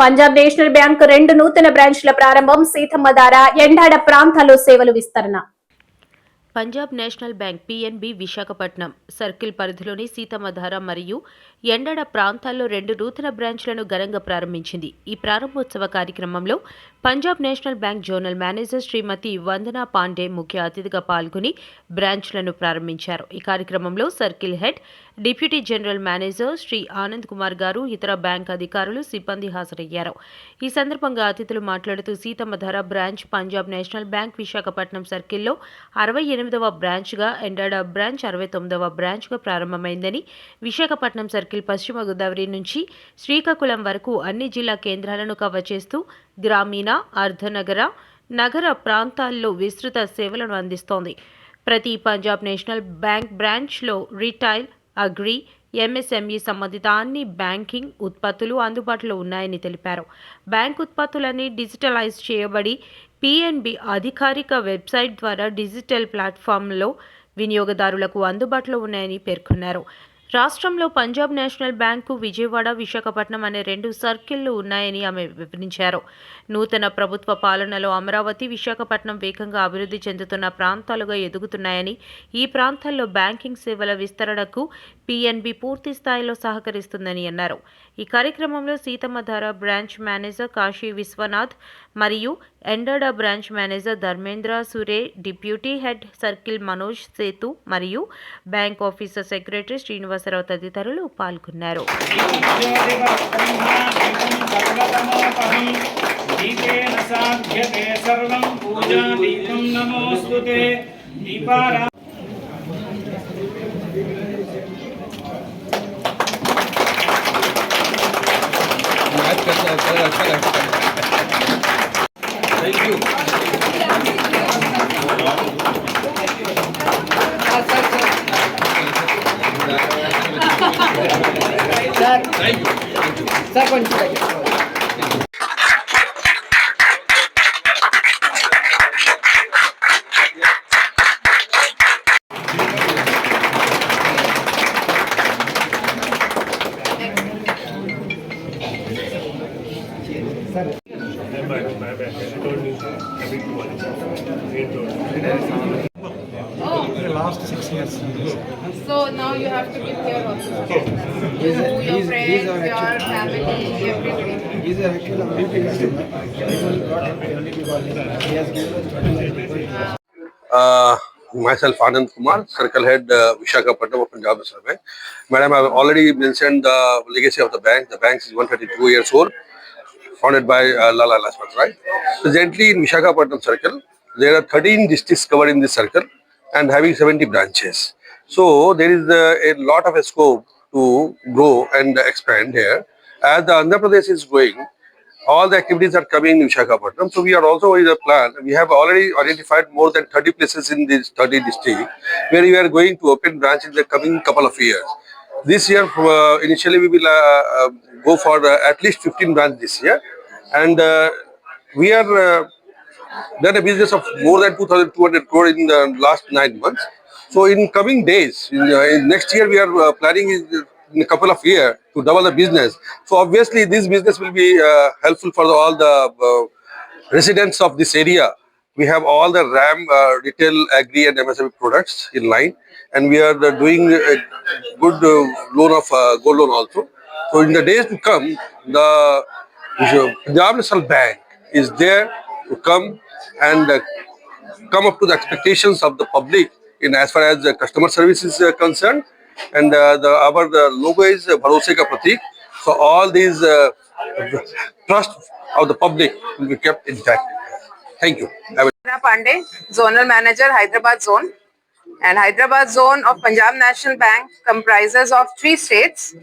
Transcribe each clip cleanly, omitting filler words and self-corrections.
Punjab national bank 2 నూతన బ్రాంచ్ల ప్రారంభం. సీతమ్మధార, ఎండాడ ప్రాంతాల్లో సేవలు విస్తరణ. Punjab national bank PNB Visakhapatnam circle పరిధిలోని సీతమ్మధార మరియు ఎండడ ప్రాంతాల్లో 2 నూతన బ్రాంచ్లను ఘనంగా ప్రారంభించింది. ఈ ప్రారంభోత్సవ కార్యక్రమంలో Punjab national bank zonal manager Shrimati Vandana Pandey ముఖ్య అతిథిగా పాల్గొని బ్రాంచ్లను ప్రారంభించారు. ఈ కార్యక్రమంలో circle head, deputy general manager Shri Anand Kumar garu, ఇతర బ్యాంక్ అధికారులు, సిబ్బంది హాజరయ్యారు. ఈ సందర్భంగా అతిథులు మాట్లాడుతూ Seethammadhara branch Punjab national bank Visakhapatnam సర్కిల్లో 68వ బ్రాంచ్గా, ఎండాడ బ్రాంచ్ 69వ బ్రాంచ్గా ప్రారంభమైందని, విశాఖపట్నం సర్కిల్ పశ్చిమ గోదావరి నుంచి శ్రీకాకుళం వరకు అన్ని జిల్లా కేంద్రాలను కవర్ చేస్తూ గ్రామీణ, అర్ధనగర, నగర ప్రాంతాల్లో విస్తృత సేవలను అందిస్తోంది. ప్రతి పంజాబ్ నేషనల్ బ్యాంక్ బ్రాంచ్లో రిటైల్, అగ్రి, ఎంఎస్ఎంఈ సంబంధిత అన్ని బ్యాంకింగ్ ఉత్పత్తులు అందుబాటులో ఉన్నాయని తెలిపారు. బ్యాంక్ ఉత్పత్తులన్నీ డిజిటలైజ్ చేయబడి పిఎన్బి అధికారిక వెబ్సైట్ ద్వారా డిజిటల్ ప్లాట్ఫామ్లో వినియోగదారులకు అందుబాటులో ఉన్నాయని పేర్కొన్నారు. రాష్ట్రంలో పంజాబ్ నేషనల్ బ్యాంకు విజయవాడ, విశాఖపట్నం అనే 2 సర్కిళ్లు ఉన్నాయని ఆమె వివరించారు. నూతన ప్రభుత్వ పాలనలో అమరావతి, విశాఖపట్నం వేగంగా అభివృద్ధి చెందుతున్న ప్రాంతాలుగా ఎదుగుతున్నాయని, ఈ ప్రాంతాల్లో బ్యాంకింగ్ సేవల విస్తరణకు పిఎన్బి పూర్తి స్థాయిలో సహకరిస్తుందని అన్నారు. ఈ కార్యక్రమంలో సీతమ్మధార బ్రాంచ్ మేనేజర్ కాశీ విశ్వనాథ్ మరియు Endada branch manager Dharmendra Sure, deputy head circle Manoj Sethu మరియు బ్యాంక్ ఆఫీసర్ సెక్రటరీ శ్రీనివాసరావు తదితరులు పాల్గొన్నారు. Thank you. Sir, thank you. Sir, continue. Last 6 years. So now you have to give care also. You, your friends, your family, everybody. He's actually a MVP customer. He got MVP quality. He has given us Myself Anand Kumar, Circle Head, Visakhapatnam of Punjab National Bank. Madam, I have already mentioned the legacy of the bank. The bank is 132 years old, founded by Lala Lajpat Rai. Presently in Visakhapatnam Circle, there are 13 districts covered in this circle and having 70 branches. So there is a lot of scope to grow and expand here. As the Andhra Pradesh is growing, all the activities are coming in Visakhapatnam. So we are also in a plan. We have already identified more than 30 places in this 30 district where we are going to open branches in the coming couple of years. This year, initially we will go for at least 15 branches this year, and we are done a business of more than 2,200 crore in the last 9 months. So in coming days, in next year we are planning in a couple of years to double the business. So obviously this business will be helpful for all the residents of this area. We have all the RAM, retail, agri and MSME products in line, and we are doing a good loan of gold loan also. So in the days to come, the Punjab National Bank is there to come and come up to the expectations of the public in as far as customer service is concerned, and our logo is Bharose Ka Pratik. So all these trust of the public will be kept intact. Thank you. Vanna Pandey, Zonal Manager, Hyderabad Zone. And Hyderabad Zone of Punjab National Bank comprises of 3 states,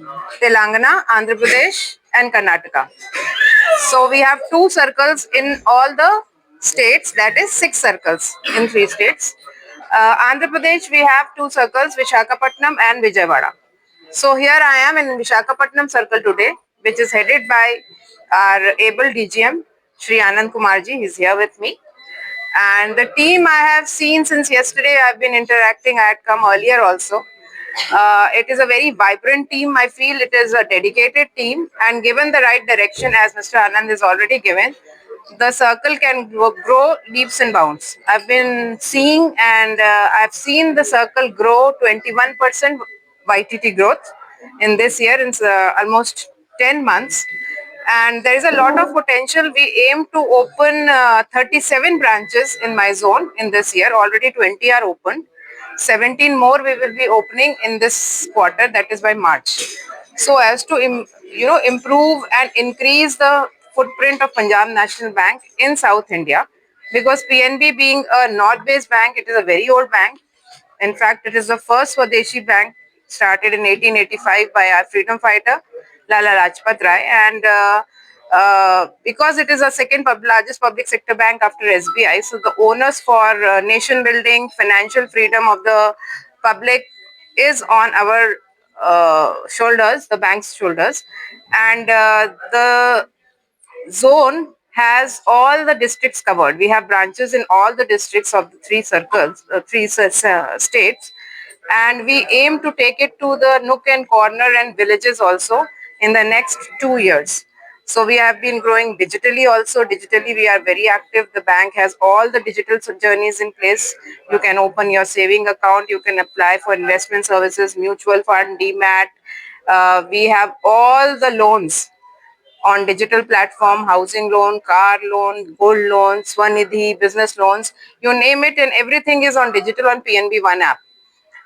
Telangana, Andhra Pradesh and Karnataka. So we have 2 circles in all the states, that is 6 circles in 3 states. Andhra Pradesh we have 2 circles, Visakhapatnam and Vijayawada. So here I am in Visakhapatnam circle today, which is headed by our able DGM, Shri Anand Kumar ji. He's here with me. And the team I have seen since yesterday, I've been interacting. I had come earlier also. It is a very vibrant team. I feel it is a dedicated team, and given the right direction, as Mr. Anand has already given, the circle can grow leaps and bounds. I've been seeing, and I've seen the circle grow 21% YTT growth in this year, in almost 10 months. And there is a lot of potential. We aim to open 37 branches in my zone in this year. Already 20 are opened. 17 more we will be opening in this quarter, that is by March. So as to improve and increase the footprint of Punjab National Bank in South India, because PNB being a north-based bank, it is a very old bank. In fact, it is the first Swadeshi bank, started in 1885 by our freedom fighter Lala Lajpat Rai, and because it is a second largest public sector bank after SBI, so the onus for nation building, financial freedom of the public is on our shoulders, the bank's shoulders, and the zone has all the districts covered. We have branches in all the districts of the three circles, states, and we aim to take it to the nook and corner and villages also in the next 2 years. So we have been growing digitally also. Digitally, we are very active. The bank has all the digital journeys in place. You can open your saving account. You can apply for investment services, mutual fund, DMAT. We have all the loans on digital platform, housing loan, car loan, gold loan, Swanidhi, business loans, you name it, and everything is on digital on PNB One app.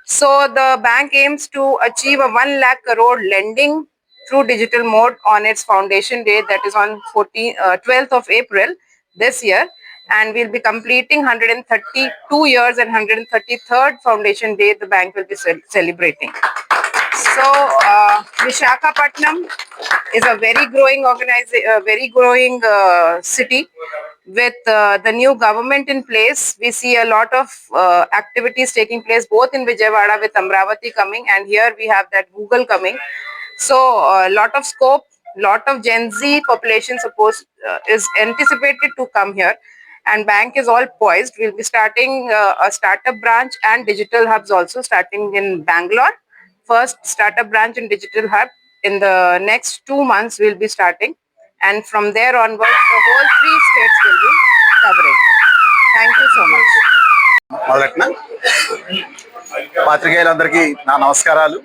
So the bank aims to achieve a 1 lakh crore lending through digital mode on its foundation day, that is on 12th of April this year, and we'll be completing 132 years and 133rd foundation day the bank will be celebrating. So Visakhapatnam is a very growing city. With the new government in place, we see a lot of activities taking place both in Vijayawada with Amravati coming, and here we have that Google coming. So a lot of scope, lot of Gen Z population is anticipated to come here, and bank is all poised. We'll be starting a startup branch and digital hubs also, starting in Bangalore. First startup branch and digital hub in the next 2 months we'll be starting, and from there onwards the whole 3 states will be covering. Thank you so much. మొదలెట్న పాత్రికేయులందరికీ నా నమస్కారాలు.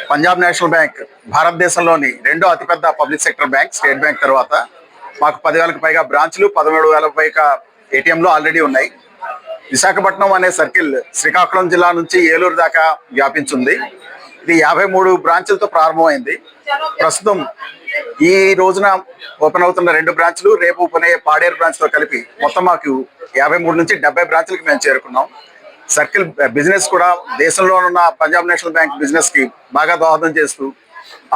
Punjab national bank భారతదేశంలోని రెండో అతిపెద్ద public sector bank, state bank తర్వాత. మాకు 10,000కు పైగా బ్రాంచ్లు, 17,000కు పైగా ఏటీఎంలు ఆల్రెడీ ఉన్నాయి. విశాఖపట్నం అనే సర్కిల్ శ్రీకాకుళం జిల్లా నుంచి ఏలూరు దాకా వ్యాపించింది. ఇది 53 బ్రాంచులతో ప్రారంభమైంది. ప్రస్తుతం ఈ రోజున ఓపెన్ అవుతున్న 2 బ్రాంచ్లు, రేపు ఓపెన్ అయ్యే పాడేరు బ్రాంచ్తో కలిపి మొత్తం మాకు 53 నుంచి 70 బ్రాంచ్లకి మేము చేరుకున్నాం. సర్కిల్ బిజినెస్ కూడా దేశంలో ఉన్న పంజాబ్ నేషనల్ బ్యాంక్ బిజినెస్ కి బాగా దోహదం చేస్తూ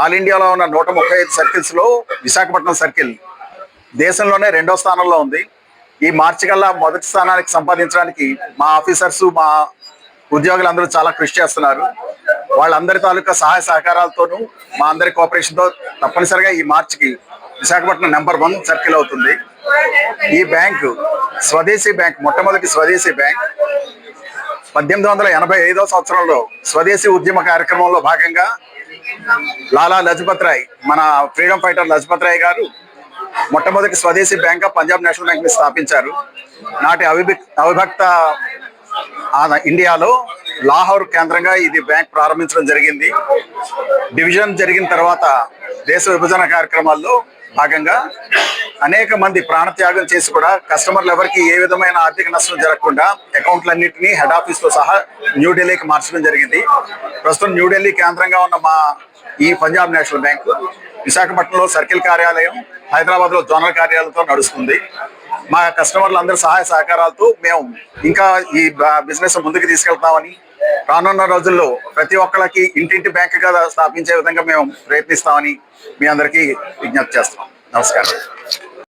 ఆల్ ఇండియాలో ఉన్న 135 సర్కిల్స్ లో విశాఖపట్నం సర్కిల్ దేశంలోనే 2వ స్థానంలో ఉంది. ఈ మార్చి కల్లా మొదటి స్థానానికి సంపాదించడానికి మా ఆఫీసర్స్, మా ఉద్యోగులందరూ చాలా కృషి చేస్తున్నారు. వాళ్ళందరి తాలూకా సహాయ సహకారాలతోనూ మా అందరి కోఆపరేషన్తో తప్పనిసరిగా ఈ మార్చికి విశాఖపట్నం నెంబర్ 1 సర్కిల్ అవుతుంది. ఈ బ్యాంకు స్వదేశీ బ్యాంక్, మొట్టమొదటి స్వదేశీ బ్యాంక్. 1885వ సంవత్సరంలో స్వదేశీ ఉద్యమ కార్యక్రమంలో భాగంగా లాలా లజపత్ రాయ్, మన ఫ్రీడమ్ ఫైటర్ లజపత్ రాయ్ గారు మొట్టమొదటి స్వదేశీ బ్యాంక్ గా పంజాబ్ నేషనల్ బ్యాంక్ ని స్థాపించారు. నాటి అవిభక్త ఇండియాలో లాహోర్ కేంద్రంగా ఇది బ్యాంక్ ప్రారంభించడం జరిగింది. డివిజన్ జరిగిన తర్వాత దేశ విభజన కార్యక్రమాల్లో భాగంగా అనేక మంది ప్రాణత్యాగం చేసి కూడా కస్టమర్లు ఎవరికి ఏ విధమైన ఆర్థిక నష్టం జరగకుండా అకౌంట్లన్నింటినీ హెడ్ ఆఫీస్ తో సహా న్యూఢిల్లీకి మార్చడం జరిగింది. ప్రస్తుతం న్యూఢిల్లీ కేంద్రంగా ఉన్న మా ఈ పంజాబ్ నేషనల్ బ్యాంక్ విశాఖపట్నంలో సర్కిల్ కార్యాలయం, హైదరాబాద్ లో జోనల్ కార్యాలయంతో నడుస్తుంది. మా కస్టమర్లు అందరి సహాయ సహకారాలతో మేము ఇంకా ఈ బిజినెస్ ముందుకు తీసుకెళ్తామని, రానున్న రోజుల్లో ప్రతి ఒక్కరికి ఇంటింటి బ్యాంక్ గా స్థాపించే విధంగా మేము ప్రయత్నిస్తామని మీ అందరికీ విజ్ఞప్తి చేస్తాం. నమస్కారం.